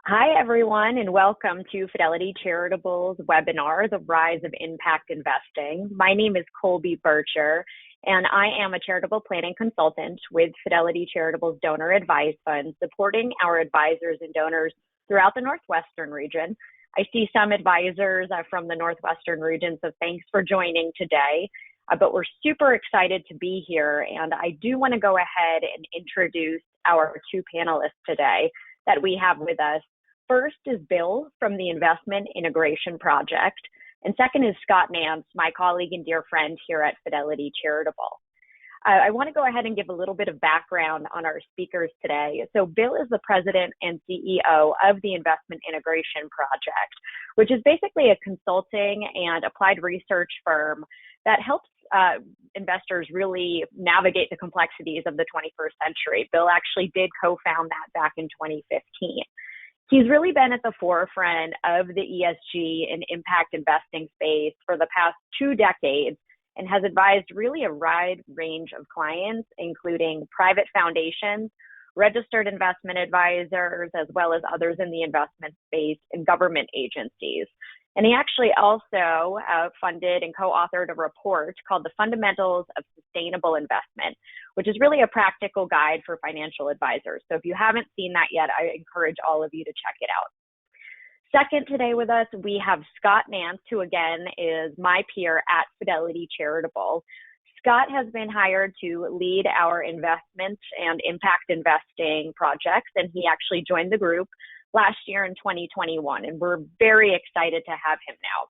Hi, everyone, and welcome to Fidelity Charitable's webinar, The Rise of Impact Investing. My name is Colby Bircher, and I am a charitable planning consultant with Fidelity Charitable's Donor Advised Fund, supporting our advisors and donors throughout the Northwestern region. I see some advisors from the Northwestern region, so thanks for joining today. But we're super excited to be here, and I do want to go ahead and introduce our two panelists today that we have with us. First is Bill from the Investment Integration Project, and second is Scott Nance, my colleague and dear friend here at Fidelity Charitable. I want to go ahead and give a little bit of background on our speakers today. So Bill is the president and CEO of the Investment Integration Project, which is basically a consulting and applied research firm that helps investors really navigate the complexities of the 21st century. Bill actually did co-found that back in 2015. He's really been at the forefront of the ESG and impact investing space for the past 2 decades and has advised really a wide range of clients, including private foundations, registered investment advisors, as well as others in the investment space and government agencies. And he actually also funded and co-authored a report called The Fundamentals of Sustainable Investment, which is really a practical guide for financial advisors. So if you haven't seen that yet, I encourage all of you to check it out. Second today with us, we have Scott Nance, who again is my peer at Fidelity Charitable. Scott has been hired to lead our investments and impact investing projects, and he actually joined the group last year in 2021, and we're very excited to have him now.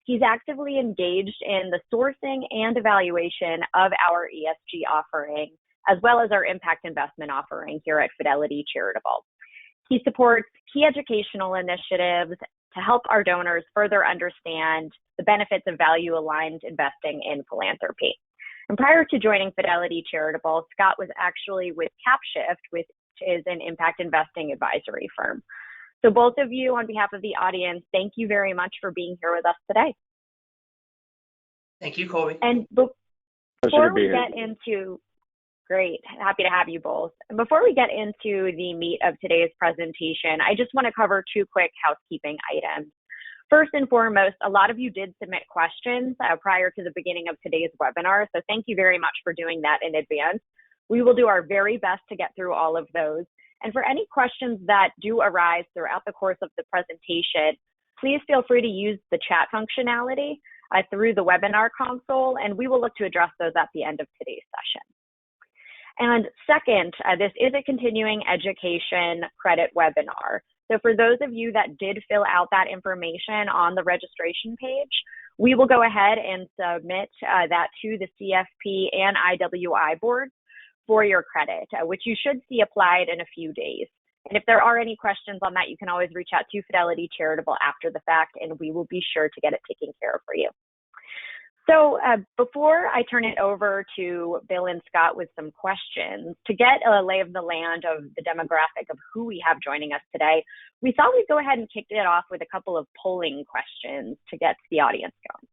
He's actively engaged in the sourcing and evaluation of our ESG offering, as well as our impact investment offering here at Fidelity Charitable. He supports key educational initiatives to help our donors further understand the benefits of value-aligned investing in philanthropy. And prior to joining Fidelity Charitable, Scott was actually with CapShift, which is an impact investing advisory firm. So both of you, on behalf of the audience, thank you very much for being here with us today. Thank you, Colby. And before we get into, great, happy to have you both. And before we get into the meat of today's presentation, I just want to cover 2 quick housekeeping items. First and foremost, a lot of you did submit questions prior to the beginning of today's webinar, so thank you very much for doing that in advance. We will do our very best to get through all of those. And for any questions that do arise throughout the course of the presentation, please feel free to use the chat functionality through the webinar console, and we will look to address those at the end of today's session. And second, this is a continuing education credit webinar. So for those of you that did fill out that information on the registration page, we will go ahead and submit that to the CFP and IWI boards for your credit, which you should see applied in a few days. And if there are any questions on that, you can always reach out to Fidelity Charitable after the fact, and we will be sure to get it taken care of for you. So before I turn it over to Bill and Scott with some questions, to get a lay of the land of the demographic of who we have joining us today, we thought we'd go ahead and kick it off with a couple of polling questions to get the audience going.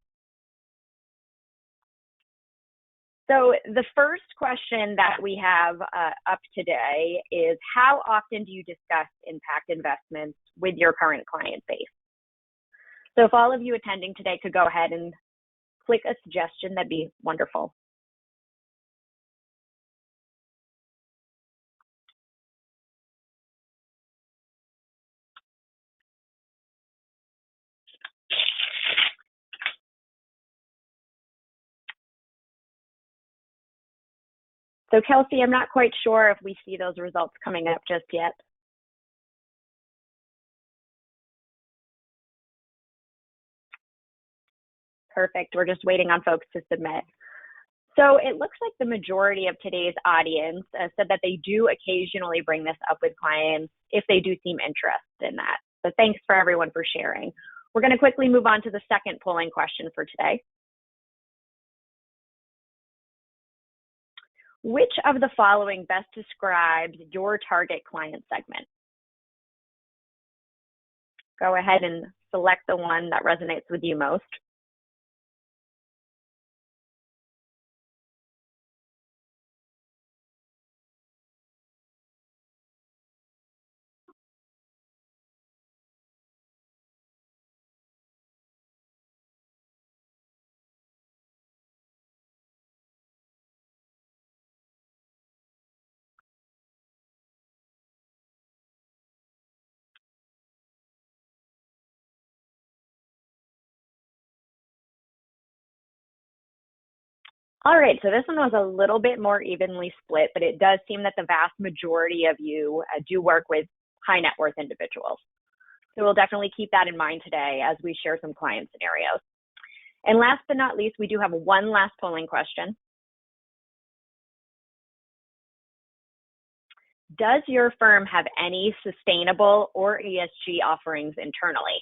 So the first question that we have up today is, how often do you discuss impact investments with your current client base? So if all of you attending today could go ahead and click a suggestion, that'd be wonderful. So Kelsey, I'm not quite sure if we see those results coming up just yet. Perfect, we're just waiting on folks to submit. So it looks like the majority of today's audience said that they do occasionally bring this up with clients if they do seem interested in that. So thanks for everyone for sharing. We're going to quickly move on to the second polling question for today. Which of the following best describes your target client segment? Go ahead and select the one that resonates with you most. All right, so this one was a little bit more evenly split, but it does seem that the vast majority of you do work with high net worth individuals. So we'll definitely keep that in mind today as we share some client scenarios. And last but not least, we do have one last polling question. Does your firm have any sustainable or ESG offerings internally?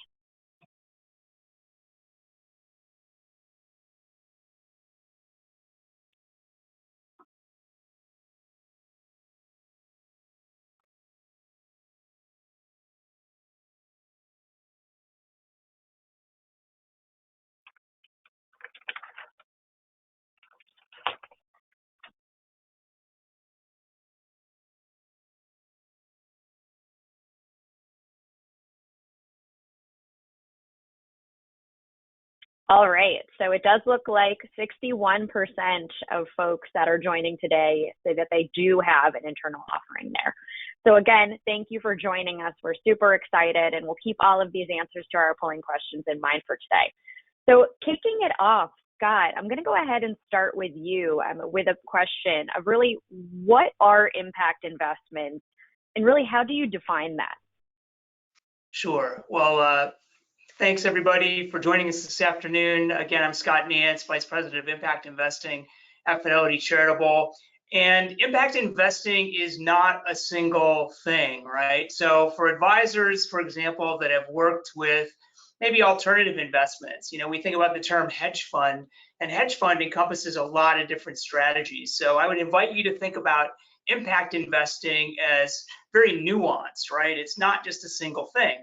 All right, so it does look like 61% of folks that are joining today say that they do have an internal offering there. So again, thank you for joining us. We're super excited, and we'll keep all of these answers to our polling questions in mind for today. So kicking it off, Scott, I'm going to go ahead and start with you with a question of really what are impact investments, and really how do you define that? Sure. Well, thanks everybody for joining us this afternoon. Again, I'm Scott Nance, Vice President of Impact Investing at Fidelity Charitable. And impact investing is not a single thing, right? So for advisors, for example, that have worked with maybe alternative investments, we think about the term hedge fund, and hedge fund encompasses a lot of different strategies. So I would invite you to think about impact investing as very nuanced, right? It's not just a single thing.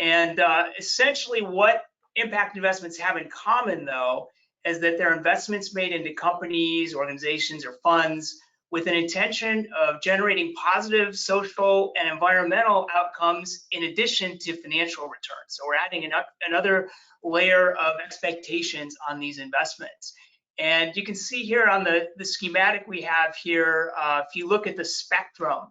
And essentially what impact investments have in common, though, is that they're investments made into companies, organizations, or funds with an intention of generating positive social and environmental outcomes in addition to financial returns. So we're adding another layer of expectations on these investments. And you can see here on the schematic we have here, if you look at the spectrum,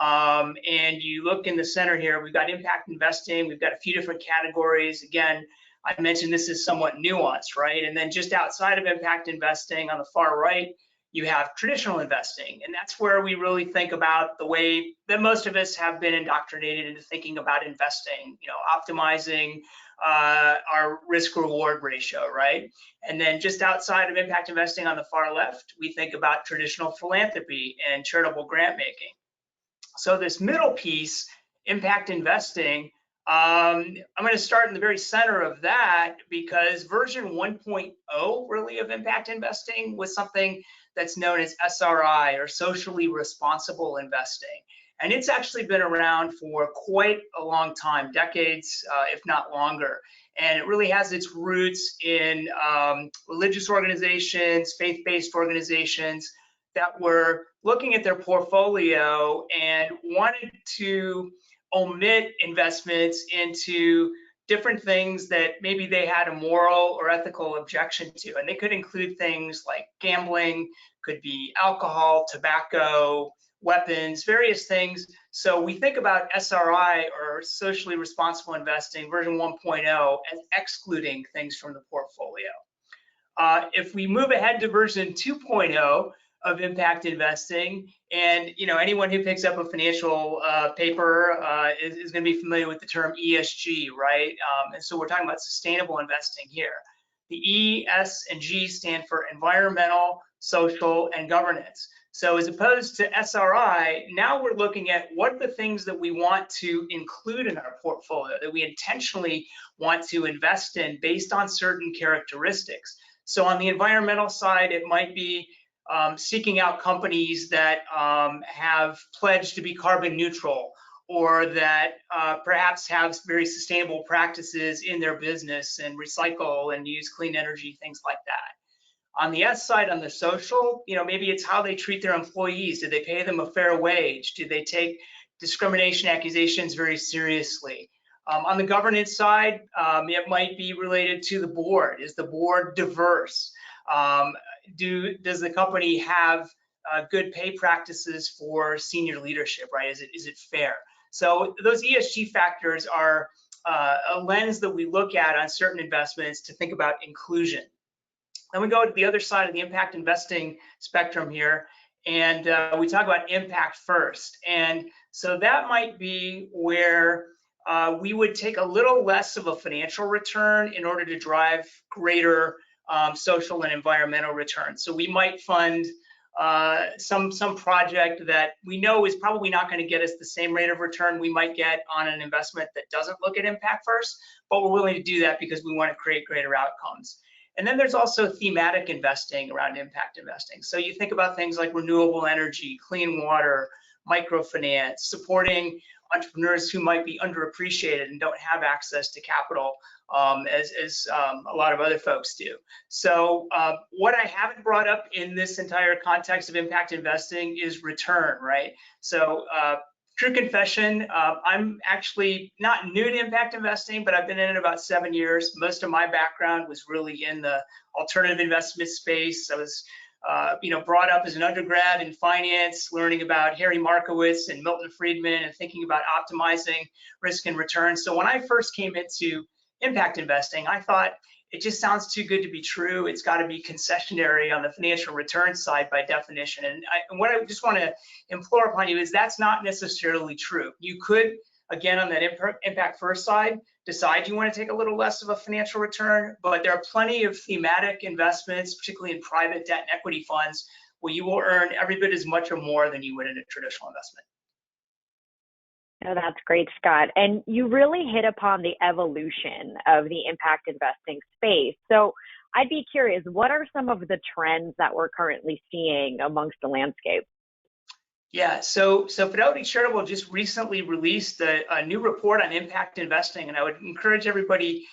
and you look in the center here, we've got impact investing, we've got a few different categories. Again, I mentioned this is somewhat nuanced, right? And then just outside of impact investing on the far right, you have traditional investing. And that's where we really think about the way that most of us have been indoctrinated into thinking about investing, optimizing our risk reward ratio, right? And then just outside of impact investing on the far left, we think about traditional philanthropy and charitable grant making. So this middle piece, impact investing, I'm going to start in the very center of that because version 1.0 really of impact investing was something that's known as SRI, or socially responsible investing. And it's actually been around for quite a long time, decades, if not longer. And it really has its roots in religious organizations, faith-based organizations that were looking at their portfolio and wanted to omit investments into different things that maybe they had a moral or ethical objection to. And they could include things like gambling, could be alcohol, tobacco, weapons, various things. So we think about SRI, or socially responsible investing, version 1.0, as excluding things from the portfolio. If we move ahead to version 2.0 of impact investing, and anyone who picks up a financial paper is going to be familiar with the term ESG, right? And so we're talking about sustainable investing here. The E, S, and G stand for environmental, social, and governance. So as opposed to SRI, now we're looking at what are the things that we want to include in our portfolio, that we intentionally want to invest in based on certain characteristics. So on the environmental side, it might be seeking out companies that have pledged to be carbon neutral, or that perhaps have very sustainable practices in their business and recycle and use clean energy, things like that. On the S side, on the social, maybe it's how they treat their employees. Do they pay them a fair wage? Do they take discrimination accusations very seriously? On the governance side, it might be related to the board. Is the board diverse? Does the company have good pay practices for senior leadership, right? Is it fair? So those ESG factors are a lens that we look at on certain investments to think about inclusion. Then we go to the other side of the impact investing spectrum here, and we talk about impact first. And so that might be where we would take a little less of a financial return in order to drive greater social and environmental returns. So we might fund some project that we know is probably not going to get us the same rate of return we might get on an investment that doesn't look at impact first, but we're willing to do that because we want to create greater outcomes. And then there's also thematic investing around impact investing. So you think about things like renewable energy, clean water, microfinance, supporting entrepreneurs who might be underappreciated and don't have access to capital as a lot of other folks do. So what I haven't brought up in this entire context of impact investing is return, right? So true confession, I'm actually not new to impact investing, but I've been in it about 7 years. Most of my background was really in the alternative investment space. I was brought up as an undergrad in finance, learning about Harry Markowitz and Milton Friedman and thinking about optimizing risk and return. So when I first came into impact investing, I thought it just sounds too good to be true. It's got to be concessionary on the financial return side by definition. And what I just want to implore upon you is that's not necessarily true. You could, again, on that impact first side, decide you want to take a little less of a financial return, but there are plenty of thematic investments, particularly in private debt and equity funds, where you will earn every bit as much or more than you would in a traditional investment. Oh, that's great, Scott. And you really hit upon the evolution of the impact investing space. So I'd be curious, what are some of the trends that we're currently seeing amongst the landscape? Yeah, so Fidelity Charitable just recently released a new report on impact investing, and I would encourage everybody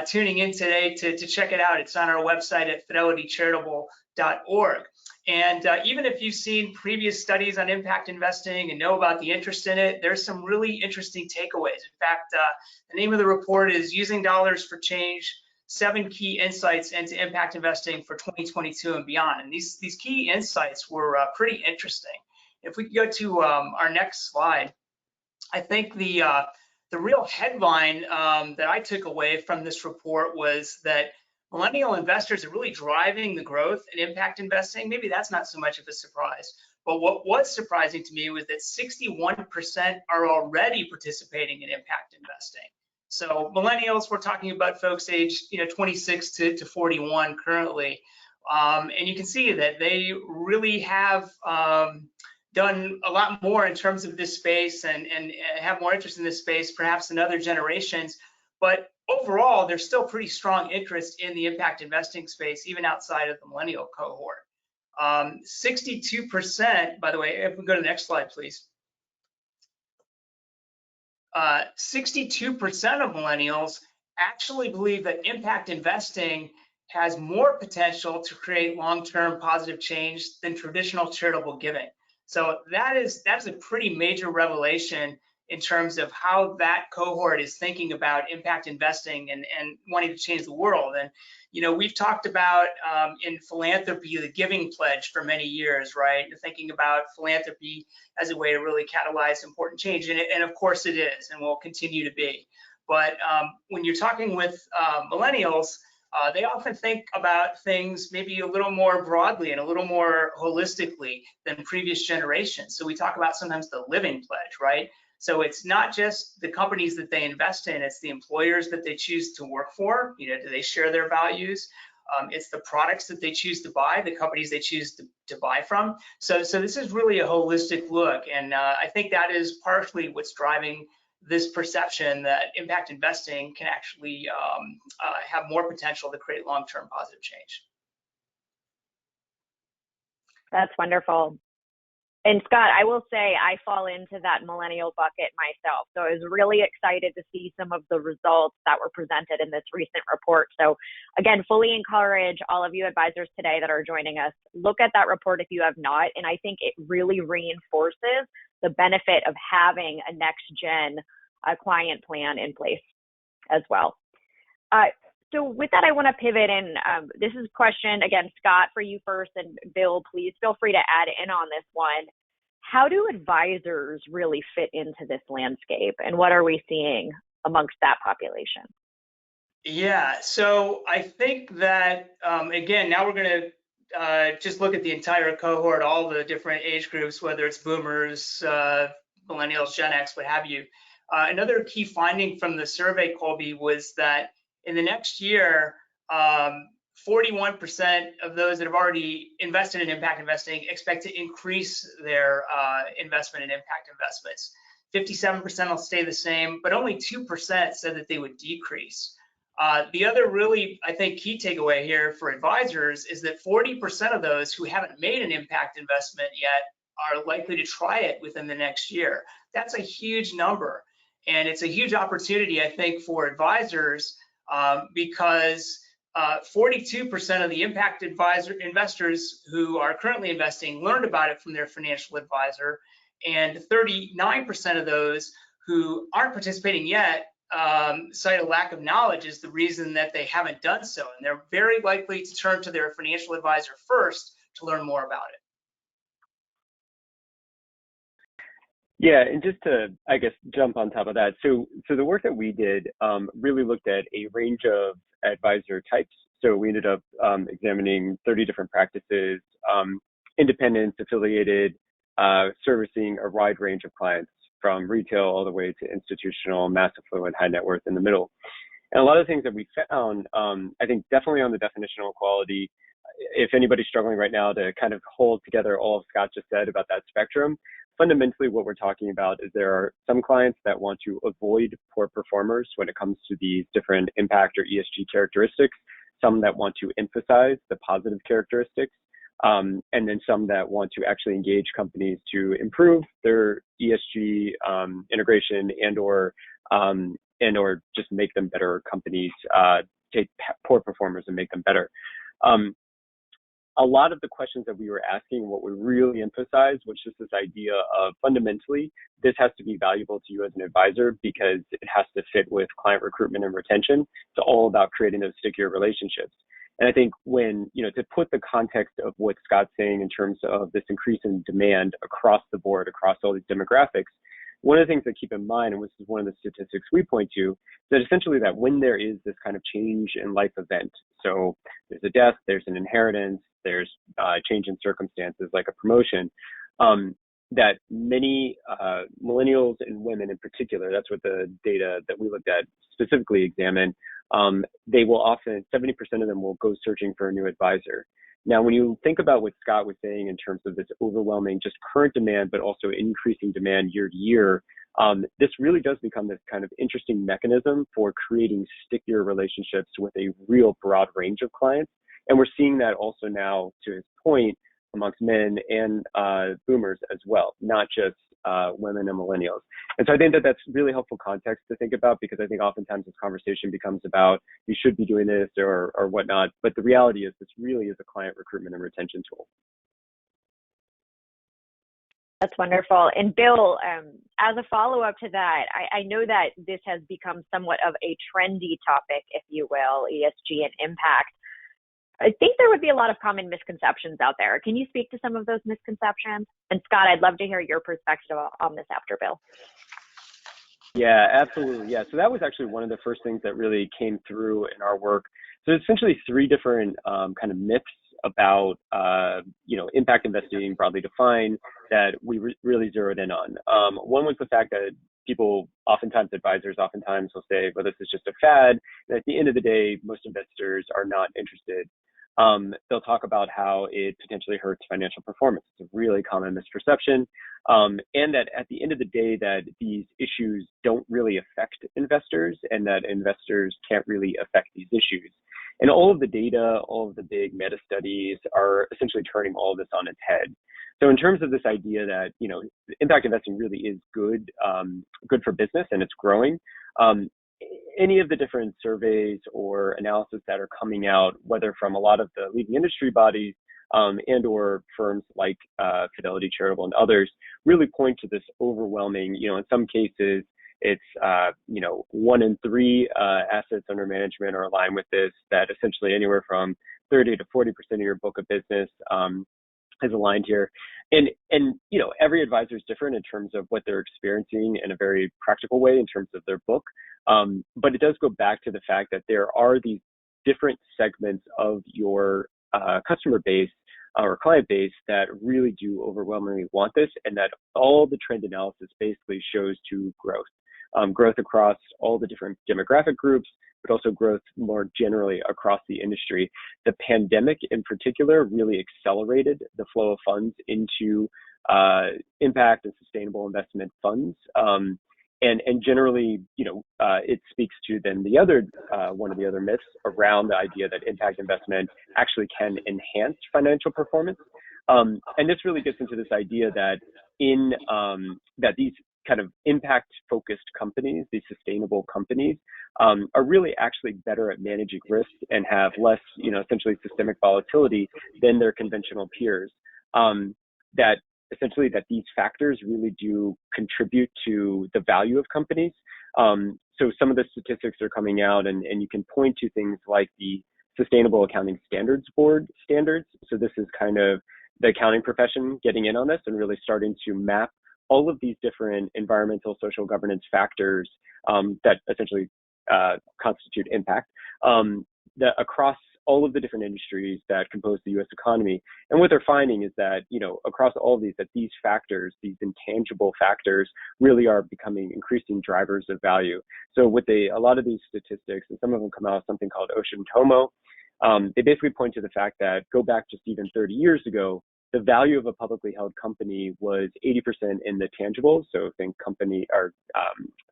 tuning in today to check it out. It's on our website at fidelitycharitable.org. And even if you've seen previous studies on impact investing and know about the interest in it, there's some really interesting takeaways. In fact, the name of the report is Using Dollars for Change, 7 Key Insights into Impact Investing for 2022 and Beyond. And these key insights were pretty interesting. If we could go to our next slide, I think the real headline that I took away from this report was that millennial investors are really driving the growth in impact investing. Maybe that's not so much of a surprise, but what was surprising to me was that 61% are already participating in impact investing. So millennials, we're talking about folks aged 26 to 41 currently, and you can see that they really have done a lot more in terms of this space and have more interest in this space perhaps than other generations. But overall, there's still pretty strong interest in the impact investing space, even outside of the millennial cohort. 62%, by the way, if we go to the next slide, please. 62% of millennials actually believe that impact investing has more potential to create long-term positive change than traditional charitable giving. So that's a pretty major revelation in terms of how that cohort is thinking about impact investing and wanting to change the world. And we've talked about in philanthropy the giving pledge for many years, right? Thinking about philanthropy as a way to really catalyze important change, and of course it is, and will continue to be. But when you're talking with millennials, they often think about things maybe a little more broadly and a little more holistically than previous generations. So we talk about sometimes the living pledge, right? So it's not just the companies that they invest in, it's the employers that they choose to work for. Do they share their values? It's the products that they choose to buy, the companies they choose to buy from. So this is really a holistic look. And I think that is partially what's driving this perception that impact investing can actually have more potential to create long-term positive change. That's wonderful. And Scott, I will say I fall into that millennial bucket myself. So I was really excited to see some of the results that were presented in this recent report. So again, fully encourage all of you advisors today that are joining us, look at that report if you have not. And I think it really reinforces the benefit of having a next gen client plan in place as well. So with that, I want to pivot, and this is a question, again, Scott, for you first, and Bill, please feel free to add in on this one. How do advisors really fit into this landscape, and what are we seeing amongst that population? Yeah, so I think that, again, now we're going to just look at the entire cohort, all the different age groups, whether it's boomers, millennials, Gen X, what have you. Another key finding from the survey, Colby, was that in the next year, 41% of those that have already invested in impact investing expect to increase their investment in impact investments. 57% will stay the same, but only 2% said that they would decrease. The other really, I think, key takeaway here for advisors is that 40% of those who haven't made an impact investment yet are likely to try it within the next year. That's a huge number. And it's a huge opportunity, I think, for advisors because 42% of the impact investors who are currently investing learned about it from their financial advisor, and 39% of those who aren't participating yet cite a lack of knowledge as the reason that they haven't done so. And they're very likely to turn to their financial advisor first to learn more about it. Yeah, and just to, I guess, jump on top of that. So the work that we did really looked at a range of advisor types. So we ended up examining 30 different practices, independents, affiliated, servicing a wide range of clients from retail all the way to institutional, mass affluent, high net worth in the middle. And a lot of the things that we found, I think definitely on the definitional equality, if anybody's struggling right now to kind of hold together all of Scott just said about that spectrum, fundamentally what we're talking about is there are some clients that want to avoid poor performers when it comes to these different impact or ESG characteristics, some that want to emphasize the positive characteristics, and then some that want to actually engage companies to improve their ESG integration and or just make them better companies, take poor performers and make them better. A lot of the questions that we were asking, what we really emphasized was just this idea of fundamentally, this has to be valuable to you as an advisor because it has to fit with client recruitment and retention. It's all about creating those stickier relationships. And I think when, to put the context of what Scott's saying in terms of this increase in demand across the board, across all these demographics, one of the things to keep in mind, and this is one of the statistics we point to, is that essentially that when there is this kind of change in life event, so there's a death, there's an inheritance, there's change in circumstances like a promotion, that many millennials and women in particular, that's what the data that we looked at specifically examined, they will often, 70% of them will go searching for a new advisor. Now, when you think about what Scott was saying in terms of this overwhelming just current demand, but also increasing demand year to year, this really does become this kind of interesting mechanism for creating stickier relationships with a real broad range of clients. And we're seeing that also now, to his point, amongst men and boomers as well, not just women and millennials. And so I think that that's really helpful context to think about, because I think oftentimes this conversation becomes about you should be doing this or whatnot. But the reality is this really is a client recruitment and retention tool. That's wonderful. And Bill, as a follow-up to that, I know that this has become somewhat of a trendy topic, if you will, ESG and impact. I think there would be a lot of common misconceptions out there. Can you speak to some of those misconceptions? And Scott, I'd love to hear your perspective on this after Bill. Yeah, absolutely. Yeah. So that was actually one of the first things that really came through in our work. So essentially three different kind of myths about, impact investing broadly defined that we really zeroed in on. One was the fact that advisors oftentimes will say, well, this is just a fad. And at the end of the day, most investors are not interested. They'll talk about how it potentially hurts financial performance. It's a really common misperception. And that at the end of the day, that these issues don't really affect investors and that investors can't really affect these issues. And all of the data, all of the big meta studies are essentially turning all of this on its head. So in terms of this idea that, impact investing really is good for business and it's growing, any of the different surveys or analysis that are coming out, whether from a lot of the leading industry bodies and or firms like Fidelity Charitable and others, really point to this overwhelming, in some cases, it's, 1 in 3 assets under management are aligned with this, that essentially anywhere from 30 to 40% of your book of business is aligned here. And you know, every advisor is different in terms of what they're experiencing in a very practical way in terms of their book. But it does go back to the fact that there are these different segments of your customer base or client base that really do overwhelmingly want this, and that all the trend analysis basically shows to growth. Growth across all the different demographic groups, but also growth more generally across the industry. The pandemic in particular really accelerated the flow of funds into impact and sustainable investment funds. And generally, you know, it speaks to then the other, one of the other myths around the idea that impact investment actually can enhance financial performance. And this really gets into this idea that that these kind of impact-focused companies, these sustainable companies, are really actually better at managing risk and have less, you know, essentially systemic volatility than their conventional peers. That essentially that these factors really do contribute to the value of companies. So some of the statistics are coming out, and you can point to things like the Sustainable Accounting Standards Board standards. So this is kind of the accounting profession getting in on this and really starting to map all of these different environmental, social governance factors that essentially constitute impact that across all of the different industries that compose the U.S. economy. And what they're finding is that, you know, across all of these, that these factors, these intangible factors, really are becoming increasing drivers of value. So with a lot of these statistics, and some of them come out of something called Ocean Tomo, they basically point to the fact that go back just even 30 years ago, the value of a publicly held company was 80% in the tangibles, so think company or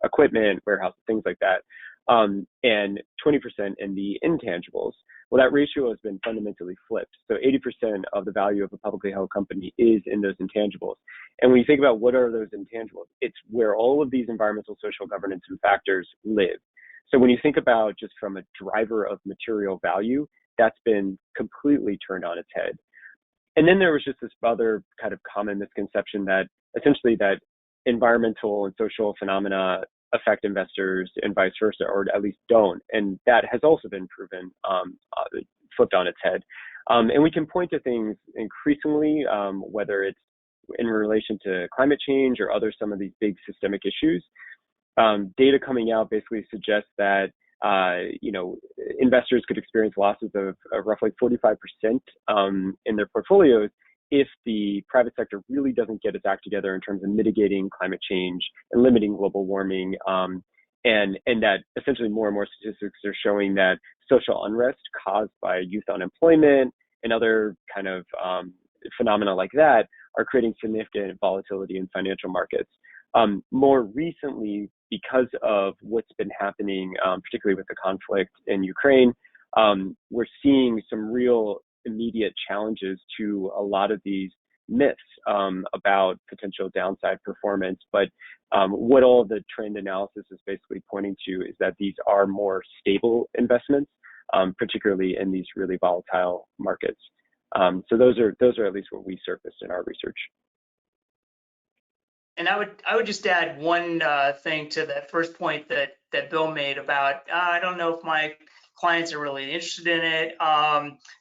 equipment, warehouse, things like that, and 20% in the intangibles. Well, that ratio has been fundamentally flipped. So 80% of the value of a publicly held company is in those intangibles. And when you think about what are those intangibles, it's where all of these environmental, social governance and factors live. So when you think about just from a driver of material value, that's been completely turned on its head. And then there was just this other kind of common misconception that essentially that environmental and social phenomena affect investors and vice versa, or at least don't. And that has also been proven, flipped on its head. And we can point to things increasingly, whether it's in relation to climate change or some of these big systemic issues. Data coming out basically suggests that you know, investors could experience losses of roughly 45% in their portfolios if the private sector really doesn't get its act together in terms of mitigating climate change and limiting global warming. And that essentially more and more statistics are showing that social unrest caused by youth unemployment and other kind of phenomena like that are creating significant volatility in financial markets. More recently, because of what's been happening, particularly with the conflict in Ukraine, we're seeing some real immediate challenges to a lot of these myths about potential downside performance. But what all of the trend analysis is basically pointing to is that these are more stable investments, particularly in these really volatile markets. So those are at least what we surfaced in our research. And I would just add one thing to that first point that Bill made about I don't know if my clients are really interested in it.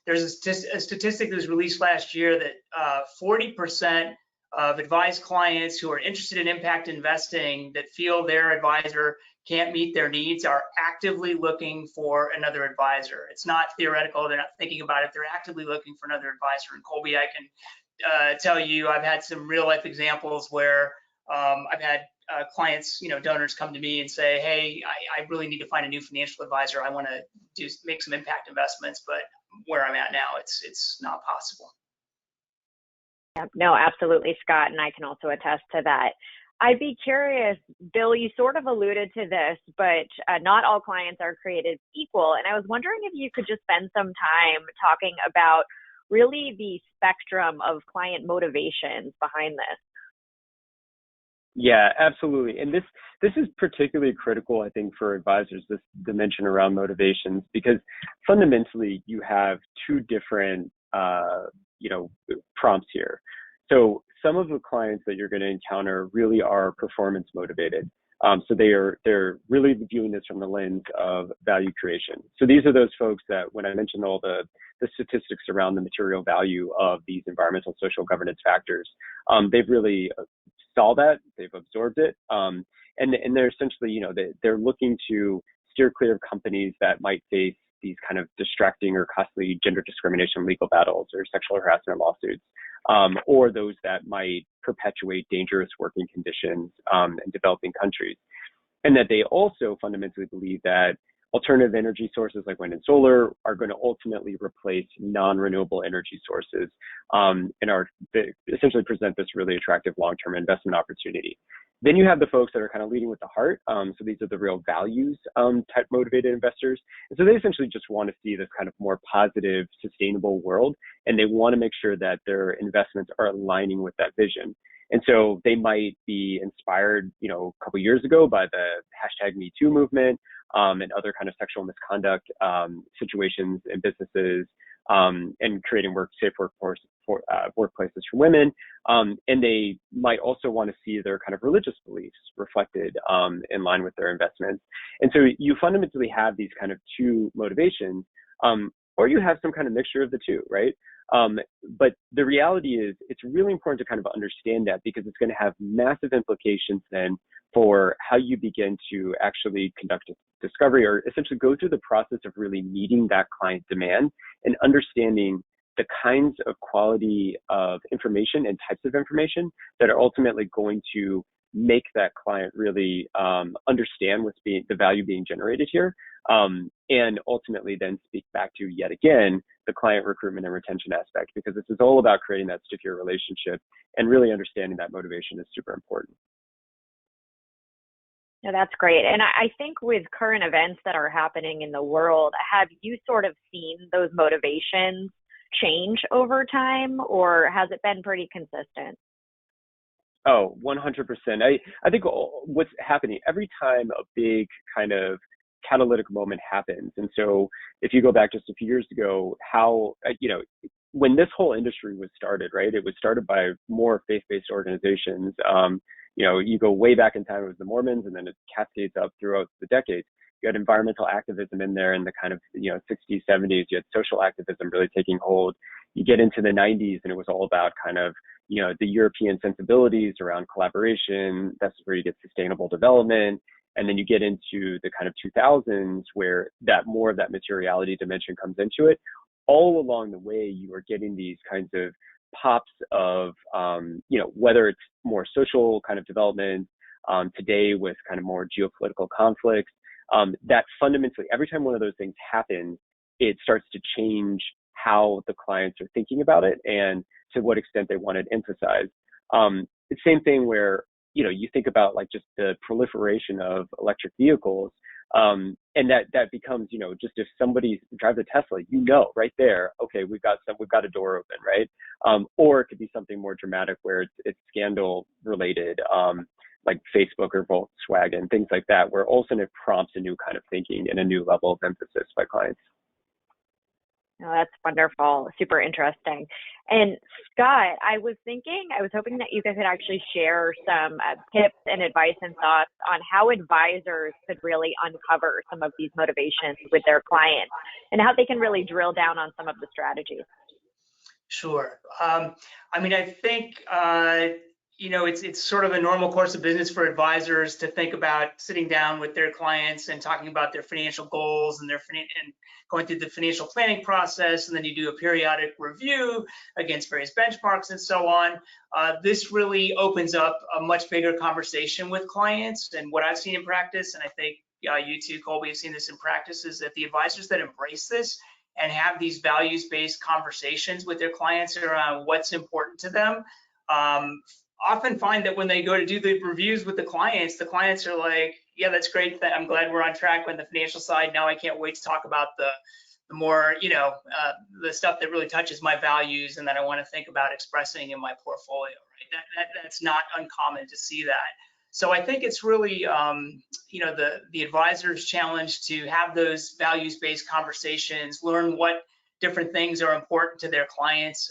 There's a statistic that was released last year that 40% of advised clients who are interested in impact investing that feel their advisor can't meet their needs are actively looking for another advisor. It's not theoretical. They're not thinking about it. They're actively looking for another advisor. And Colby, I can tell you, I've had some real life examples where I've had clients, donors come to me and say, hey, I really need to find a new financial advisor. I want to make some impact investments, but where I'm at now, it's not possible. Yeah, no, absolutely, Scott, and I can also attest to that. I'd be curious, Bill, you sort of alluded to this, but not all clients are created equal. And I was wondering if you could just spend some time talking about really the spectrum of client motivations behind this. Yeah, absolutely. And this is particularly critical, I think, for advisors, this dimension around motivations, because fundamentally you have two different, prompts here. So some of the clients that you're going to encounter really are performance motivated. So they're really viewing this from the lens of value creation. So these are those folks that, when I mentioned all the statistics around the material value of these environmental, social, governance factors, they've really saw that, they've absorbed it, and they're essentially, they're looking to steer clear of companies that might face these kind of distracting or costly gender discrimination legal battles or sexual harassment lawsuits, or those that might perpetuate dangerous working conditions in developing countries. And that they also fundamentally believe that alternative energy sources like wind and solar are going to ultimately replace non-renewable energy sources, and they essentially present this really attractive long-term investment opportunity. Then you have the folks that are kind of leading with the heart. So these are the real values type motivated investors. And so they essentially just want to see this kind of more positive, sustainable world, and they want to make sure that their investments are aligning with that vision. And so they might be inspired, a couple years ago by the #MeToo movement and other kind of sexual misconduct situations in businesses, and creating safe workplaces for women. And they might also want to see their kind of religious beliefs reflected in line with their investments. And so you fundamentally have these kind of two motivations, or you have some kind of mixture of the two, right? But the reality is it's really important to kind of understand that, because it's going to have massive implications then for how you begin to actually conduct a discovery, or essentially go through the process of really meeting that client demand and understanding the kinds of quality of information and types of information that are ultimately going to make that client really understand the value being generated here, and ultimately then speak back to, yet again, the client recruitment and retention aspect, because this is all about creating that stickier relationship, and really understanding that motivation is super important. No, that's great. And I think with current events that are happening in the world, have you sort of seen those motivations change over time, or has it been pretty consistent? Oh, 100%. I think what's happening every time a big kind of catalytic moment happens. And so if you go back just a few years ago, how, when this whole industry was started, right, it was started by more faith-based organizations. You go way back in time, it was the Mormons, and then it cascades up throughout the decades. You had environmental activism in there in the kind of, 60s, 70s. You had social activism really taking hold. You get into the 90s, and it was all about kind of, the European sensibilities around collaboration. That's where you get sustainable development. And then you get into the kind of 2000s, where that more of that materiality dimension comes into it. All along the way, you are getting these kinds of pops of, whether it's more social kind of development, today with kind of more geopolitical conflicts, that fundamentally, every time one of those things happens, it starts to change how the clients are thinking about it and to what extent they want it emphasized. It's the same thing where, you think about like just the proliferation of electric vehicles, and that becomes, just if somebody drives a Tesla, right there, okay, we've got a door open, right? Or it could be something more dramatic where it's scandal related, like Facebook or Volkswagen, things like that, where all of a sudden it prompts a new kind of thinking and a new level of emphasis by clients. Oh, that's wonderful. Super interesting. And Scott, I was hoping that you guys could actually share some tips and advice and thoughts on how advisors could really uncover some of these motivations with their clients and how they can really drill down on some of the strategies. Sure. I think, it's sort of a normal course of business for advisors to think about sitting down with their clients and talking about their financial goals and and going through the financial planning process. And then you do a periodic review against various benchmarks and so on. This really opens up a much bigger conversation with clients. And what I've seen in practice, and I think you too, Colby, have seen this in practice, is that the advisors that embrace this and have these values-based conversations with their clients around what's important to them, often find that when they go to do the reviews with the clients are like, yeah, that's great. I'm glad we're on track on the financial side. Now I can't wait to talk about the more, the stuff that really touches my values and that I want to think about expressing in my portfolio, right? That's not uncommon to see that. So I think it's really, the advisor's challenge to have those values-based conversations, learn what different things are important to their clients.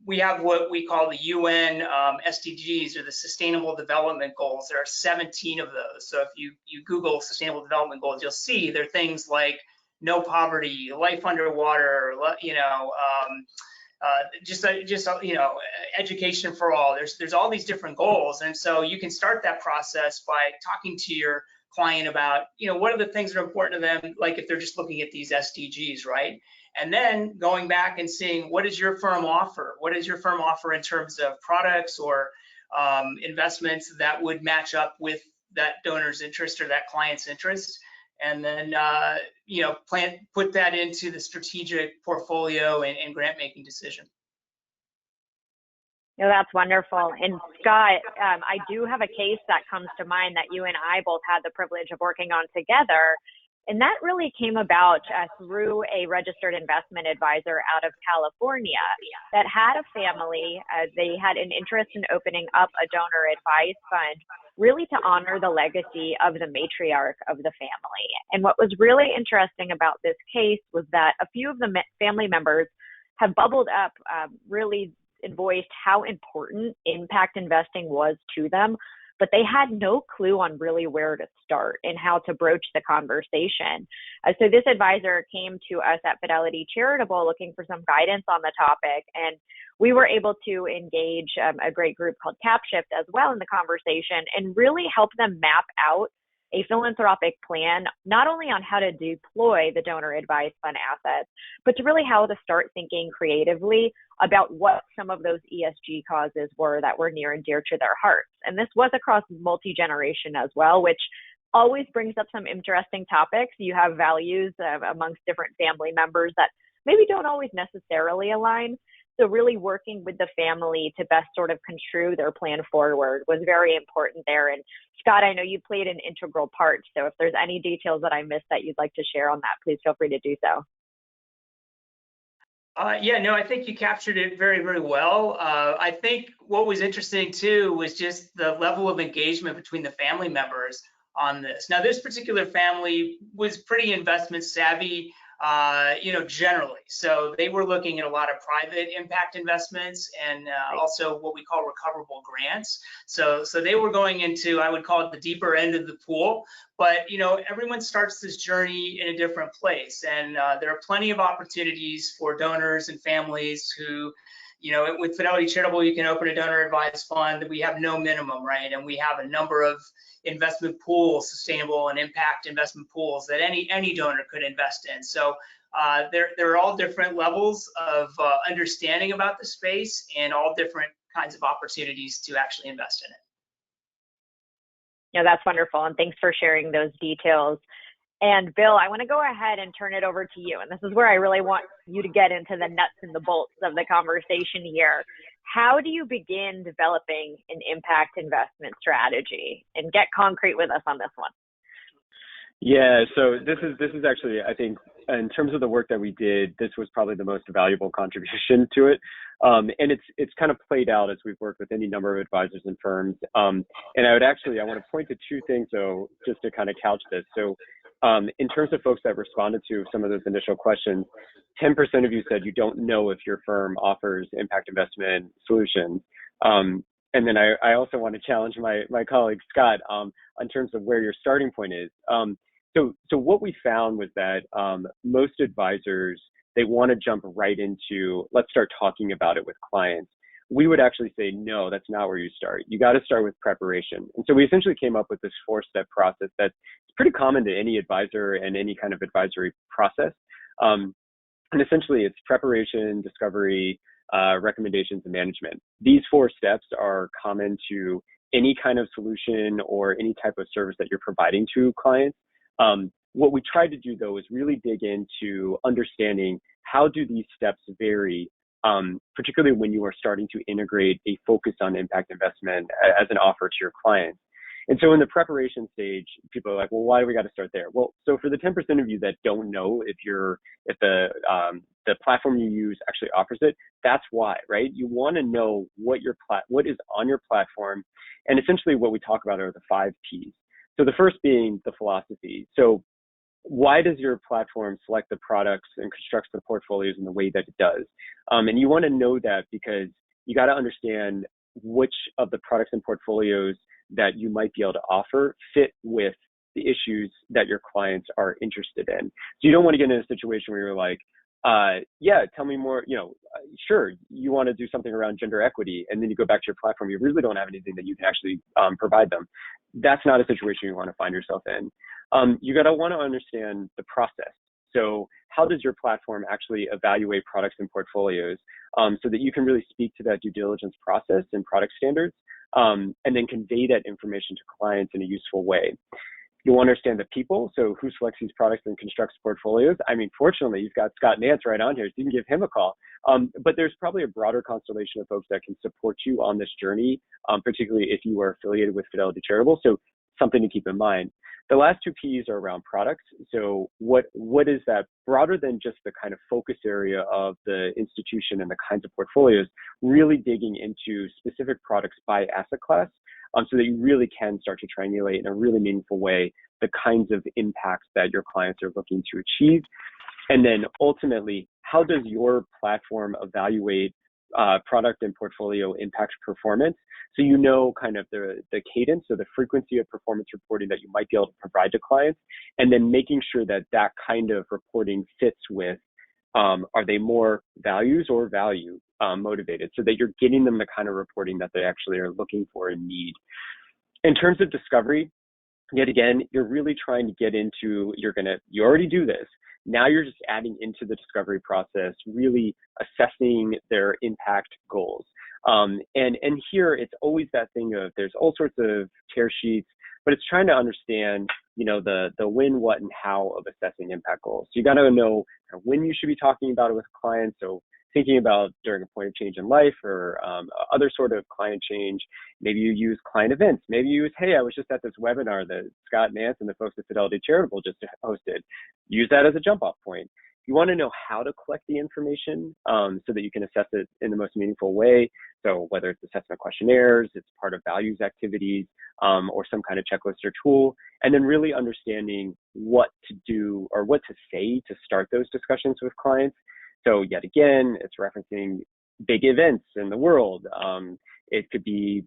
We have what we call the UN SDGs, or the Sustainable Development Goals. There are 17 of those. So if you Google Sustainable Development Goals, you'll see there are things like no poverty, life underwater, education for all. There's all these different goals, and so you can start that process by talking to your client about, what are the things that are important to them, like if they're just looking at these SDGs, right? And then going back and seeing, what does your firm offer? What does your firm offer in terms of products or investments that would match up with that donor's interest or that client's interest? And then, put that into the strategic portfolio and grant making decision. No, that's wonderful. And Scott, I do have a case that comes to mind that you and I both had the privilege of working on together. And that really came about through a registered investment advisor out of California that had a family. They had an interest in opening up a donor advised fund, really to honor the legacy of the matriarch of the family. And what was really interesting about this case was that a few of the family members have bubbled up, really and voiced how important impact investing was to them, but they had no clue on really where to start and how to broach the conversation. So this advisor came to us at Fidelity Charitable looking for some guidance on the topic, and we were able to engage a great group called CapShift as well in the conversation and really help them map out a philanthropic plan, not only on how to deploy the donor advised fund assets, but to really how to start thinking creatively about what some of those ESG causes were that were near and dear to their hearts. And this was across multi-generation as well, which always brings up some interesting topics. You have values amongst different family members that maybe don't always necessarily align. So really working with the family to best sort of construe their plan forward was very important there. And Scott, I know you played an integral part. So if there's any details that I missed that you'd like to share on that, please feel free to do so. I think you captured it very, very well. I think what was interesting too was just the level of engagement between the family members on this. Now, this particular family was pretty investment savvy, generally. So they were looking at a lot of private impact investments and also what we call recoverable grants. So they were going into, I would call it the deeper end of the pool, but everyone starts this journey in a different place. And there are plenty of opportunities for donors and families who, with Fidelity Charitable, you can open a donor advised fund. We have no minimum, right? And we have a number of investment pools, sustainable and impact investment pools that any donor could invest in. So there are all different levels of understanding about the space and all different kinds of opportunities to actually invest in it. Yeah, that's wonderful. And thanks for sharing those details. And Bill, I want to go ahead and turn it over to you. And this is where I really want you to get into the nuts and the bolts of the conversation here. How do you begin developing an impact investment strategy? And get concrete with us on this one. Yeah, so this is actually, I think, in terms of the work that we did, this was probably the most valuable contribution to it. And it's kind of played out as we've worked with any number of advisors and firms. And I want to point to two things, though, just to kind of couch this. So in terms of folks that responded to some of those initial questions, 10% of you said you don't know if your firm offers impact investment solutions. And then I also want to challenge my colleague, Scott, in terms of where your starting point is. So what we found was that most advisors, they want to jump right into, let's start talking about it with clients. We would actually say, no, that's not where you start. You got to start with preparation. And so we essentially came up with this 4-step process that's pretty common to any advisor and any kind of advisory process. And essentially it's preparation, discovery, recommendations, and management. These 4 steps are common to any kind of solution or any type of service that you're providing to clients. What we tried to do, though, is really dig into understanding how do these steps vary, particularly when you are starting to integrate a focus on impact investment as an offer to your clients. And so in the preparation stage, people are like, well, why do we got to start there? Well, so for the 10% of you that don't know if the platform you use actually offers it, that's why, right? You want to know what is on your platform. And essentially what we talk about are the 5 Ps. So the first being the philosophy. So why does your platform select the products and constructs the portfolios in the way that it does? And you want to know that because you got to understand which of the products and portfolios that you might be able to offer fit with the issues that your clients are interested in. So you don't want to get in a situation where you're like, yeah, tell me more, sure, you want to do something around gender equity, and then you go back to your platform, you really don't have anything that you can actually provide them. That's not a situation you want to find yourself in. You got to want to understand the process. So how does your platform actually evaluate products and portfolios so that you can really speak to that due diligence process and product standards, and then convey that information to clients in a useful way. You want to understand the people, so who selects these products and constructs portfolios. I mean, fortunately, you've got Scott Nance right on here, so you can give him a call. But there's probably a broader constellation of folks that can support you on this journey, particularly if you are affiliated with Fidelity Charitable. So something to keep in mind. The last two P's are around products. So what is that broader than just the kind of focus area of the institution and the kinds of portfolios, really digging into specific products by asset class, so that you really can start to triangulate in a really meaningful way the kinds of impacts that your clients are looking to achieve. And then ultimately, how does your platform evaluate product and portfolio impact performance? So you know kind of the cadence or the frequency of performance reporting that you might be able to provide to clients, and then making sure that that kind of reporting fits with, are they more values or value motivated, so that you're getting them the kind of reporting that they actually are looking for and need. In terms of discovery, yet again, you're really trying to get into, you already do this. Now you're just adding into the discovery process, really assessing their impact goals. And here it's always that thing of, there's all sorts of tear sheets, but it's trying to understand, the when, what, and how of assessing impact goals. So you got to know when you should be talking about it with clients. So thinking about during a point of change in life or other sort of client change, maybe you use client events. Maybe you use, hey, I was just at this webinar that Scott Nance and the folks at Fidelity Charitable just hosted. Use that as a jump off point. You want to know how to collect the information so that you can assess it in the most meaningful way. So whether it's assessment questionnaires, it's part of values activities, or some kind of checklist or tool, and then really understanding what to do or what to say to start those discussions with clients. So yet again, it's referencing big events in the world. It could be,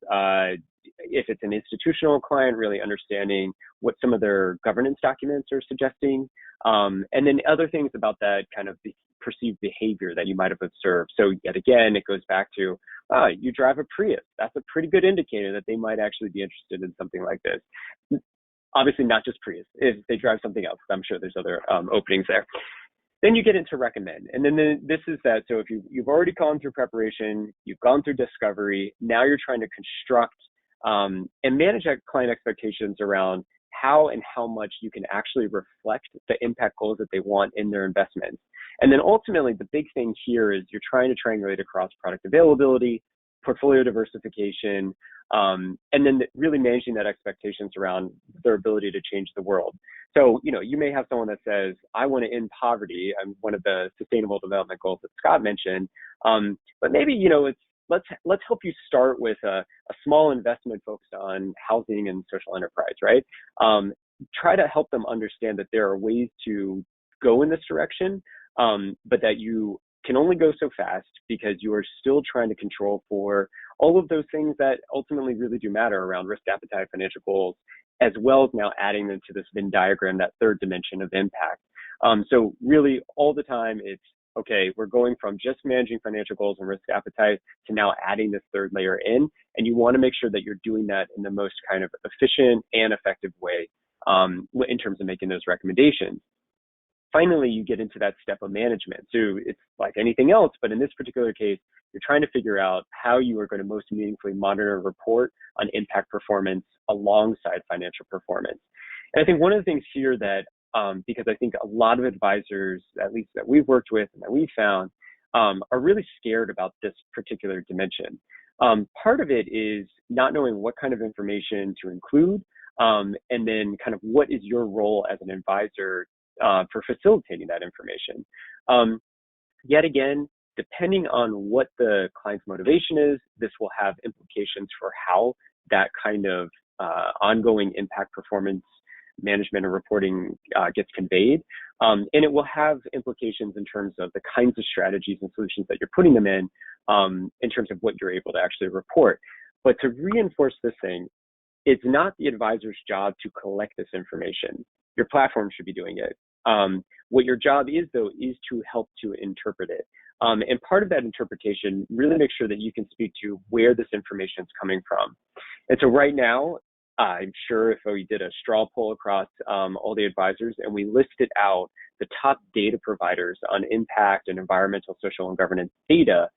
if it's an institutional client, really understanding what some of their governance documents are suggesting. And then other things about that kind of perceived behavior that you might have observed. So yet again, it goes back to, you drive a Prius. That's a pretty good indicator that they might actually be interested in something like this. Obviously not just Prius. If they drive something else, I'm sure there's other openings there. Then you get into recommend. And then this is that, so if you've already gone through preparation, you've gone through discovery, now you're trying to construct and manage client expectations around how and how much you can actually reflect the impact goals that they want in their investments. And then ultimately, the big thing here is you're trying to triangulate across product availability, portfolio diversification, and then really managing that expectations around their ability to change the world. So, you may have someone that says, I want to end poverty. I'm one of the sustainable development goals that Scott mentioned. But maybe, it's let's help you start with a small investment focused on housing and social enterprise, right? Try to help them understand that there are ways to go in this direction, but that you can only go so fast because you are still trying to control for all of those things that ultimately really do matter around risk appetite, financial goals, as well as now adding them to this Venn diagram, that third dimension of impact. So really all the time it's, okay, we're going from just managing financial goals and risk appetite to now adding this third layer in. And you want to make sure that you're doing that in the most kind of efficient and effective way in terms of making those recommendations. Finally, you get into that step of management. So it's like anything else, but in this particular case, you're trying to figure out how you are going to most meaningfully monitor and report on impact performance alongside financial performance. And I think one of the things here that, because I think a lot of advisors, at least that we've worked with and that we've found, are really scared about this particular dimension. Part of it is not knowing what kind of information to include, and then kind of what is your role as an advisor for facilitating that information. Yet again, depending on what the client's motivation is, this will have implications for how that kind of ongoing impact performance management and reporting gets conveyed. And it will have implications in terms of the kinds of strategies and solutions that you're putting them in terms of what you're able to actually report. But to reinforce this thing, it's not the advisor's job to collect this information. Your platform should be doing it. What your job is, though, is to help to interpret it. And part of that interpretation, really make sure that you can speak to where this information is coming from. And so right now, I'm sure if we did a straw poll across all the advisors and we listed out the top data providers on impact and environmental, social, and governance data,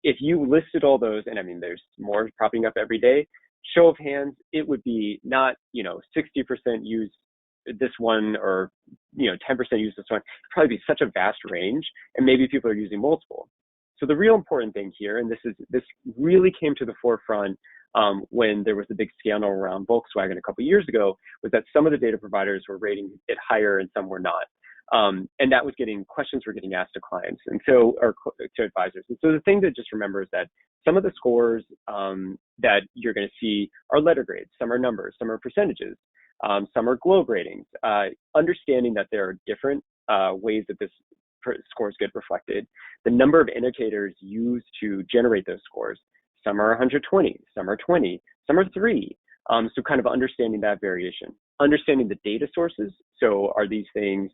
if you listed all those, and I mean, there's more popping up every day, show of hands, it would be not, 60% use this one or, 10% use this one. It'd probably be such a vast range, and maybe people are using multiple. So the real important thing here, and this really came to the forefront when there was the big scandal around Volkswagen a couple of years ago, was that some of the data providers were rating it higher and some were not. And that was questions were getting asked to clients or to advisors. And so the thing to just remember is that some of the scores that you're going to see are letter grades, some are numbers, some are percentages, some are globe ratings. Understanding that there are different ways that this scores get reflected, the number of indicators used to generate those scores, some are 120, some are 20, some are 3. So kind of understanding that variation, understanding the data sources. So are these things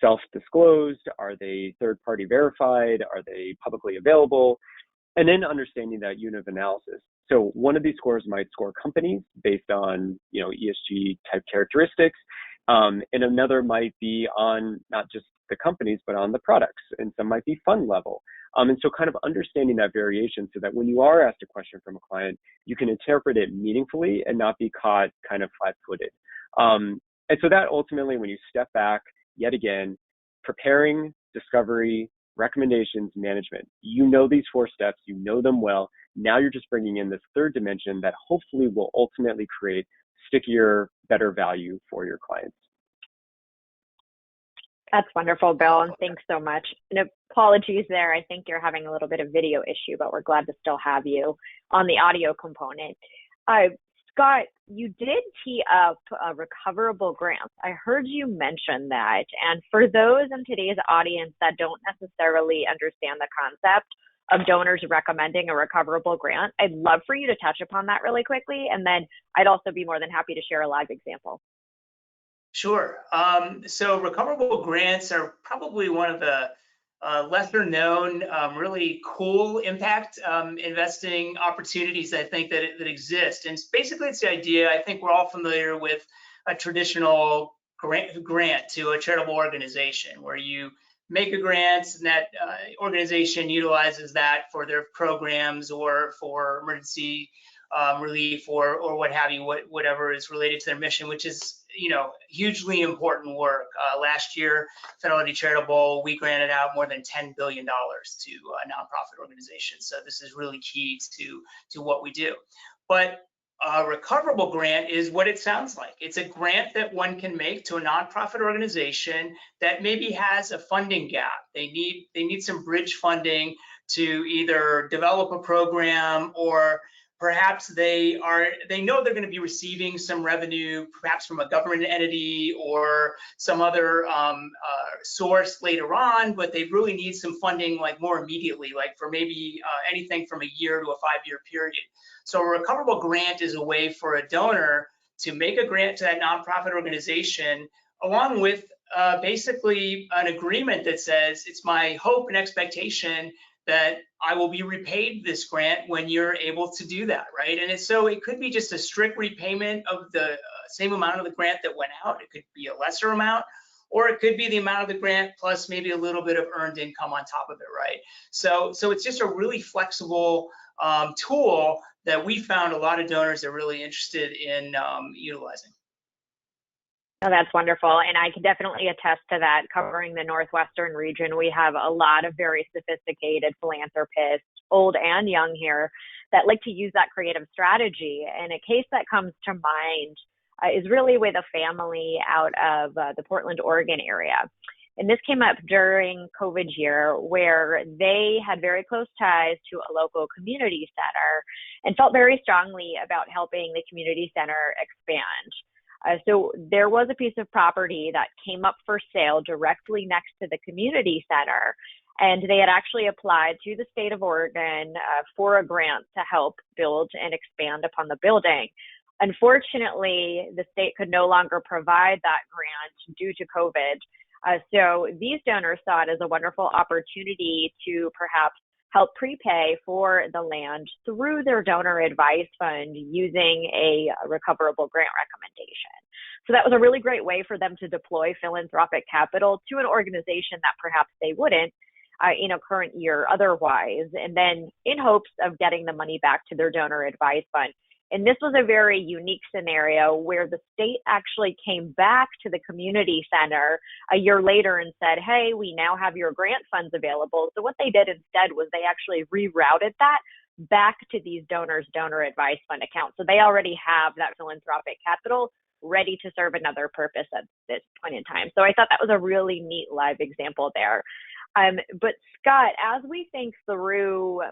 self-disclosed? Are they third-party verified? Are they publicly available? And then understanding that unit of analysis. So one of these scores might score companies based on ESG type characteristics, and another might be on not just the companies but on the products, and some might be fund level. And so kind of understanding that variation so that when you are asked a question from a client, you can interpret it meaningfully and not be caught kind of flat-footed. And so that ultimately, when you step back, yet again, preparing, discovery, recommendations, management. You know these 4 steps, you know them well. Now you're just bringing in this third dimension that hopefully will ultimately create stickier, better value for your clients. That's wonderful, Bill, and thanks so much. And apologies there. I think you're having a little bit of video issue, but we're glad to still have you on the audio component. Scott, you did tee up recoverable grants. I heard you mention that. And for those in today's audience that don't necessarily understand the concept of donors recommending a recoverable grant, I'd love for you to touch upon that really quickly. And then I'd also be more than happy to share a live example. Sure. So recoverable grants are probably one of the lesser known, really cool impact investing opportunities I think that exist. And basically it's the idea, I think we're all familiar with a traditional grant to a charitable organization where you make a grant and that organization utilizes that for their programs or for emergency relief or what have you, whatever is related to their mission, which is hugely important work. Last year, Fidelity Charitable, we granted out more than $10 billion to nonprofit organizations. So this is really key to what we do. But a recoverable grant is what it sounds like. It's a grant that one can make to a nonprofit organization that maybe has a funding gap. They need some bridge funding to either develop a program, or perhaps they know they're going to be receiving some revenue, perhaps from a government entity or some other source later on, but they really need some funding like more immediately, like for maybe anything from a year to a 5-year period. So a recoverable grant is a way for a donor to make a grant to that nonprofit organization, along with basically an agreement that says it's my hope and expectation that I will be repaid this grant when you're able to do that, right? And so it could be just a strict repayment of the same amount of the grant that went out. It could be a lesser amount, or it could be the amount of the grant plus maybe a little bit of earned income on top of it, right? So it's just a really flexible tool that we found a lot of donors are really interested in utilizing. Oh, that's wonderful. And I can definitely attest to that. Covering the Northwestern region, we have a lot of very sophisticated philanthropists, old and young here, that like to use that creative strategy. And a case that comes to mind is really with a family out of the Portland, Oregon area. And this came up during COVID year, where they had very close ties to a local community center and felt very strongly about helping the community center expand. So there was a piece of property that came up for sale directly next to the community center, and they had actually applied to the state of Oregon for a grant to help build and expand upon the building. Unfortunately, the state could no longer provide that grant due to COVID. So these donors saw it as a wonderful opportunity to perhaps help prepay for the land through their donor advice fund using a recoverable grant recommendation. So that was a really great way for them to deploy philanthropic capital to an organization that perhaps they wouldn't in a current year otherwise, and then in hopes of getting the money back to their donor advice fund. And this was a very unique scenario where the state actually came back to the community center a year later and said, hey, we now have your grant funds available. So what they did instead was they actually rerouted that back to these donors' donor advice fund accounts. So they already have that philanthropic capital ready to serve another purpose at this point in time. So I thought that was a really neat live example there. But Scott, as we think through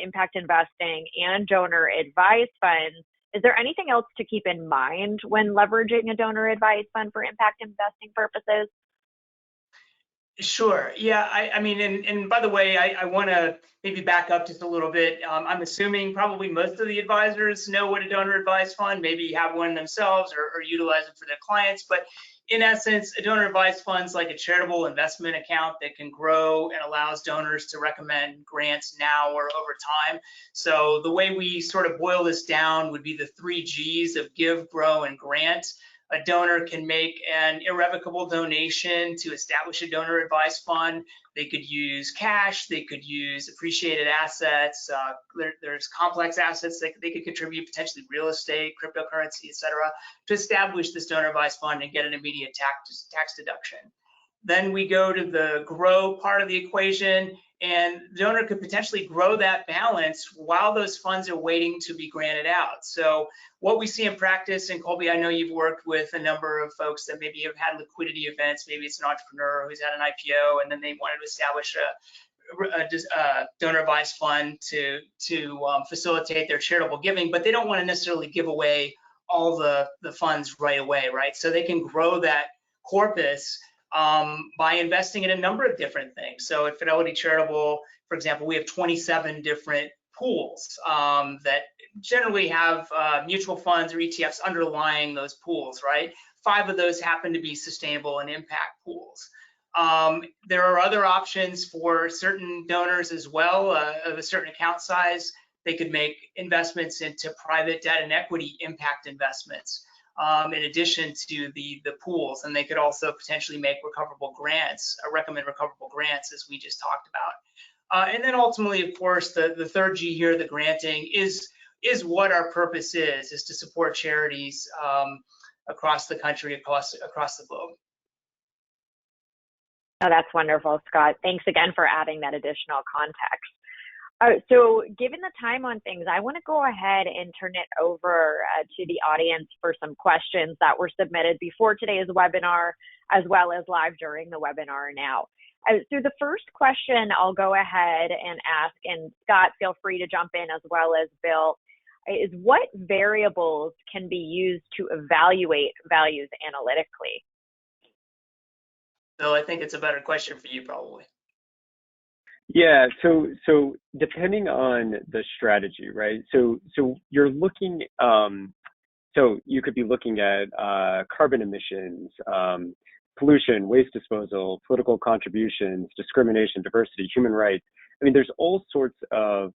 impact investing and donor advice funds, is there anything else to keep in mind when leveraging a donor advice fund for impact investing purposes? Sure. Yeah. I mean, and by the way, I want to maybe back up just a little bit. I'm assuming probably most of the advisors know what a donor advice fund, maybe have one themselves or utilize it for their clients. But in essence, a donor advice fund is like a charitable investment account that can grow and allows donors to recommend grants now or over time. So the way we sort of boil this down would be the 3 G's of give, grow, and grant. A donor can make an irrevocable donation to establish a donor advice fund. They could use cash, they could use appreciated assets, there's complex assets that they could contribute, potentially real estate, cryptocurrency, et cetera, to establish this donor advice fund and get an immediate tax deduction. Then we go to the grow part of the equation, and the donor could potentially grow that balance while those funds are waiting to be granted out. So what we see in practice, and Colby, I know you've worked with a number of folks that maybe have had liquidity events. Maybe it's an entrepreneur who's had an IPO and then they wanted to establish a donor advice fund to facilitate their charitable giving, but they don't want to necessarily give away all the funds right away, right? So they can grow that corpus by investing in a number of different things. So at Fidelity Charitable, for example, we have 27 different pools that generally have mutual funds or ETFs underlying those pools, right? 5 of those happen to be sustainable and impact pools. There are other options for certain donors as well of a certain account size. They could make investments into private debt and equity impact investments. In addition to the pools, and they could also potentially make recoverable grants, recommend recoverable grants, as we just talked about. And then ultimately, of course, the 3rd G here, the granting, is what our purpose is to support charities across the country, across the globe. Oh, that's wonderful, Scott. Thanks again for adding that additional context. So given the time on things, I want to go ahead and turn it over to the audience for some questions that were submitted before today's webinar, as well as live during the webinar now. So the first question I'll go ahead and ask, and Scott, feel free to jump in as well as Bill, is what variables can be used to evaluate values analytically? Bill, I think it's a better question for you probably. Yeah, so depending on the strategy, right? So you're looking, so you could be looking at carbon emissions, pollution, waste disposal, political contributions, discrimination, diversity, human rights. I mean, there's all sorts of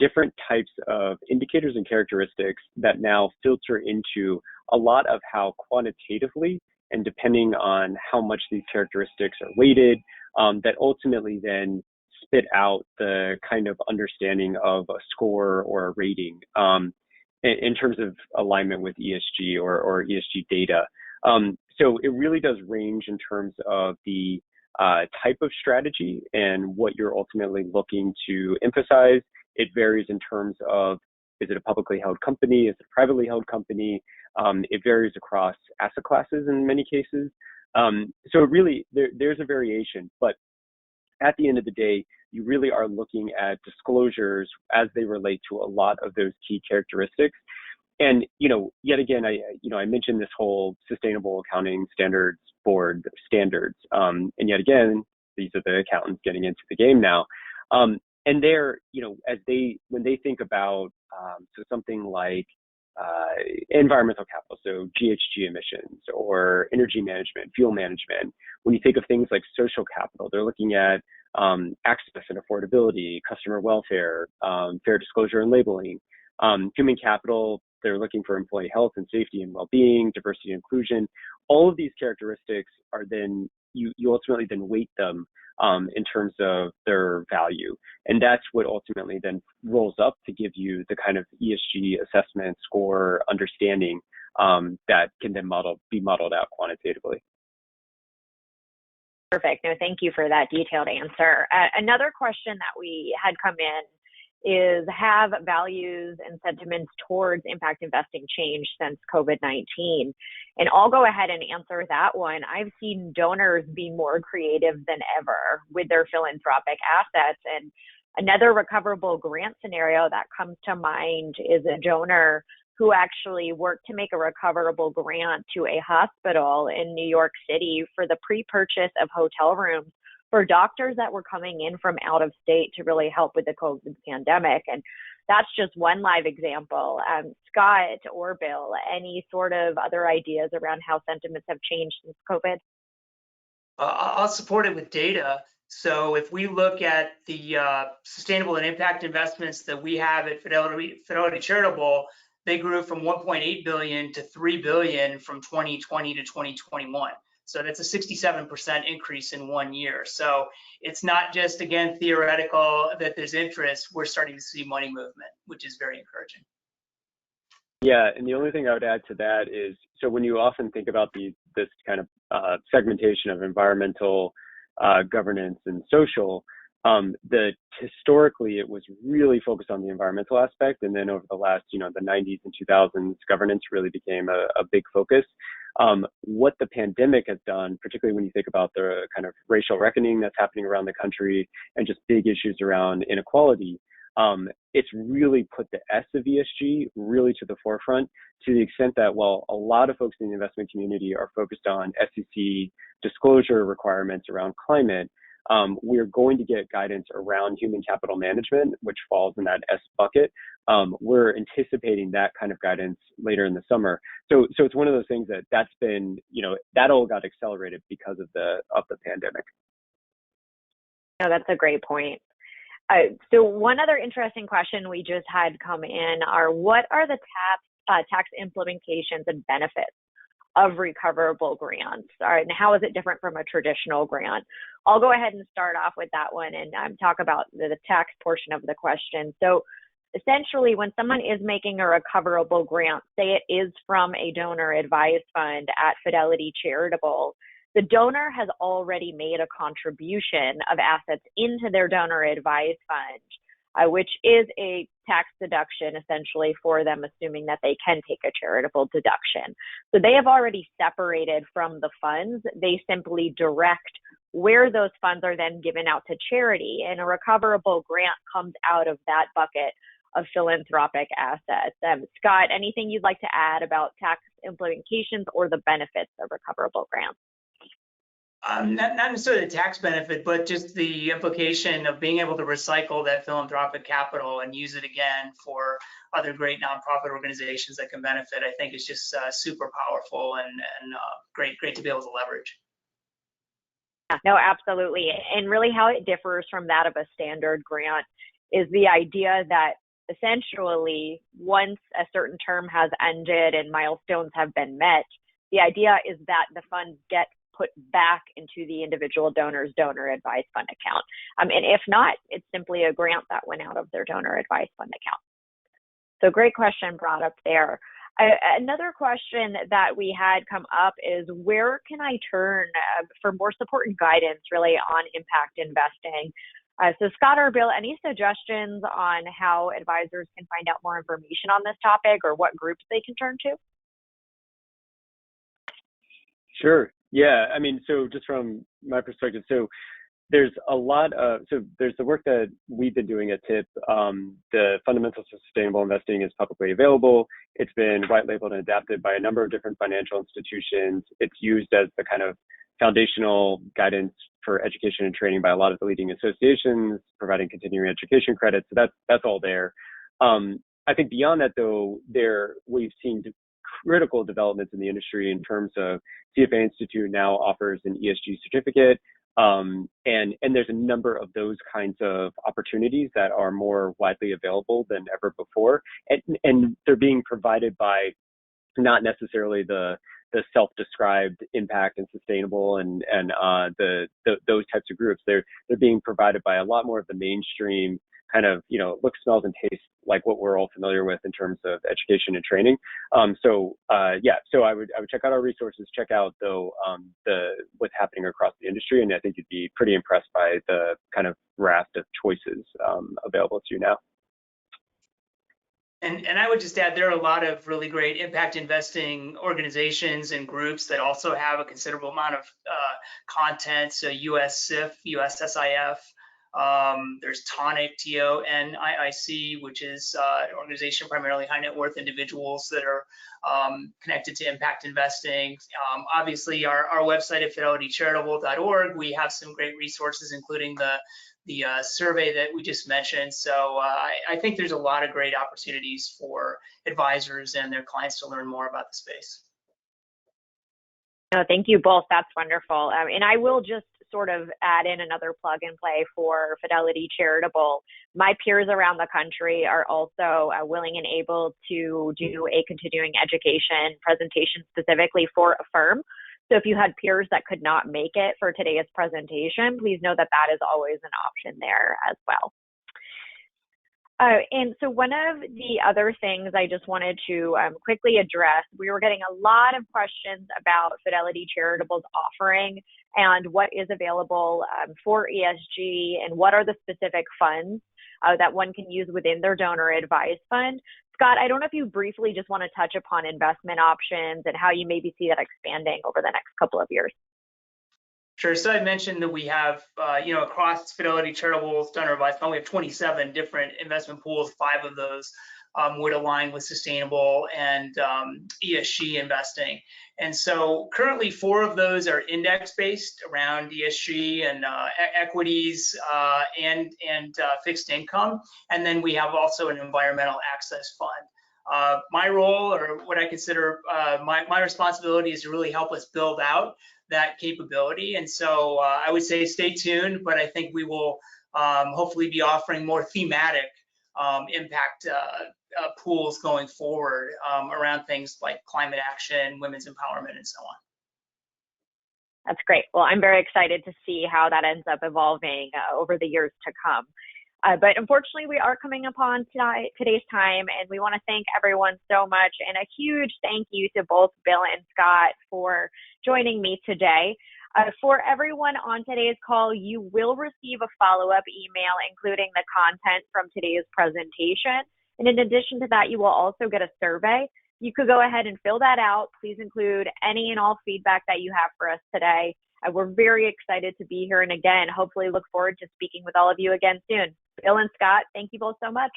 different types of indicators and characteristics that now filter into a lot of how quantitatively, and depending on how much these characteristics are weighted, that ultimately then spit out the kind of understanding of a score or a rating in terms of alignment with ESG or ESG data. So it really does range in terms of the type of strategy and what you're ultimately looking to emphasize. It varies in terms of, is it a publicly held company? Is it a privately held company? It varies across asset classes in many cases. So it really, there's a variation, but at the end of the day, you really are looking at disclosures as they relate to a lot of those key characteristics. And yet again, I mentioned this whole sustainable accounting standards board standards, and yet again, these are the accountants getting into the game now. And they're, when they think about so something like environmental capital, so GHG emissions or energy management, fuel management. When you think of things like social capital, they're looking at access and affordability, customer welfare, fair disclosure and labeling. Human capital, they're looking for employee health and safety and well-being, diversity and inclusion. All of these characteristics are then, you ultimately then weight them in terms of their value. And that's what ultimately then rolls up to give you the kind of ESG assessment score understanding that can then be modeled out quantitatively. Perfect. No, thank you for that detailed answer. Another question that we had come in is, have values and sentiments towards impact investing changed since COVID-19? And I'll go ahead and answer that one. I've seen donors be more creative than ever with their philanthropic assets. And another recoverable grant scenario that comes to mind is a donor who actually worked to make a recoverable grant to a hospital in New York City for the pre-purchase of hotel rooms for doctors that were coming in from out of state to really help with the COVID pandemic. And that's just one live example. Scott or Bill, any sort of other ideas around how sentiments have changed since COVID? I'll support it with data. So if we look at the sustainable and impact investments that we have at Fidelity Charitable, they grew from 1.8 billion to 3 billion from 2020 to 2021. So that's a 67% increase in 1 year. So it's not just, again, theoretical that there's interest. We're starting to see money movement, which is very encouraging. Yeah, and the only thing I would add to that is, so when you often think about this kind of segmentation of environmental, governance, and social, that historically it was really focused on the environmental aspect, and then over the last, the 90s and 2000s, governance really became a big focus. What the pandemic has done, particularly when you think about the kind of racial reckoning that's happening around the country and just big issues around inequality, it's really put the S of ESG really to the forefront, to the extent that while a lot of folks in the investment community are focused on SEC disclosure requirements around climate, we're going to get guidance around human capital management, which falls in that S bucket. We're anticipating that kind of guidance later in the summer. So it's one of those things that's been, that all got accelerated because of the pandemic. No, that's a great point. So one other interesting question we just had come in are, what are the tax implications and benefits of recoverable grants? All right, and how is it different from a traditional grant? I'll go ahead and start off with that one and talk about the tax portion of the question. So essentially, when someone is making a recoverable grant, say it is from a donor advised fund at Fidelity Charitable, the donor has already made a contribution of assets into their donor advised fund, which is a tax deduction essentially for them, assuming that they can take a charitable deduction. So they have already separated from the funds. They simply direct where those funds are then given out to charity, and a recoverable grant comes out of that bucket of philanthropic assets. Scott, anything you'd like to add about tax implications or the benefits of recoverable grants? Not necessarily the tax benefit, but just the implication of being able to recycle that philanthropic capital and use it again for other great nonprofit organizations that can benefit. I think is just super powerful and great to be able to leverage. No, absolutely. And really how it differs from that of a standard grant is the idea that essentially once a certain term has ended and milestones have been met, the idea is that the funds get put back into the individual donor's donor advised fund account. And if not, it's simply a grant that went out of their donor advised fund account. So great question brought up there. Another question that we had come up is, where can I turn for more support and guidance really on impact investing? So Scott or Bill, any suggestions on how advisors can find out more information on this topic, or what groups they can turn to? Sure. Yeah. I mean, so just from my perspective, so there's a lot of, so there's the work that we've been doing at TIP. The Fundamentals of Sustainable Investing is publicly available. It's been white labeled and adapted by a number of different financial institutions. It's used as the kind of foundational guidance for education and training by a lot of the leading associations, providing continuing education credits. So that's all there. I think beyond that, though, we've seen critical developments in the industry in terms of CFA Institute now offers an ESG certificate. And there's a number of those kinds of opportunities that are more widely available than ever before. And they're being provided by not necessarily the self-described impact and sustainable and those types of groups. They're being provided by a lot more of the mainstream kind of, looks, smells, and tastes like what we're all familiar with in terms of education and training. So I would check out our resources, check out though what's happening across the industry, and I think you'd be pretty impressed by the kind of raft of choices available to you now. And I would just add, there are a lot of really great impact investing organizations and groups that also have a considerable amount of content. So USSIF, USSIF, there's Tonic, TONIIC, which is an organization primarily high net worth individuals that are connected to impact investing. Obviously, our website at fidelitycharitable.org, we have some great resources, including the survey that we just mentioned. So I think there's a lot of great opportunities for advisors and their clients to learn more about the space. No, thank you both. That's wonderful. And I will just sort of add in another plug and play for Fidelity Charitable. My peers around the country are also willing and able to do a continuing education presentation specifically for a firm. So if you had peers that could not make it for today's presentation, please know that that is always an option there as well. And so one of the other things I just wanted to quickly address, we were getting a lot of questions about Fidelity Charitable's offering and what is available for ESG and what are the specific funds that one can use within their donor advised fund. Scott, I don't know if you briefly just want to touch upon investment options and how you maybe see that expanding over the next couple of years. Sure. So I mentioned that we have, across Fidelity Charitable's donor advised fund, we have 27 different investment pools. 5 of those would align with sustainable and ESG investing. And so currently 4 of those are index-based around ESG and equities and fixed income. And then we have also an environmental access fund. My role, or what I consider my responsibility, is to really help us build out that capability. And so I would say stay tuned, but I think we will hopefully be offering more thematic impact pools going forward around things like climate action, women's empowerment, and so on. That's great. Well, I'm very excited to see how that ends up evolving over the years to come. But unfortunately, we are coming upon today's time, and we want to thank everyone so much. And a huge thank you to both Bill and Scott for joining me today. For everyone on today's call, you will receive a follow-up email including the content from today's presentation. And in addition to that, you will also get a survey. You could go ahead and fill that out. Please include any and all feedback that you have for us today. We're very excited to be here. And again, hopefully look forward to speaking with all of you again soon. Bill and Scott, thank you both so much.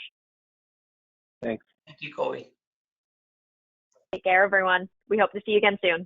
Thanks. Thank you, Colby. Take care, everyone. We hope to see you again soon.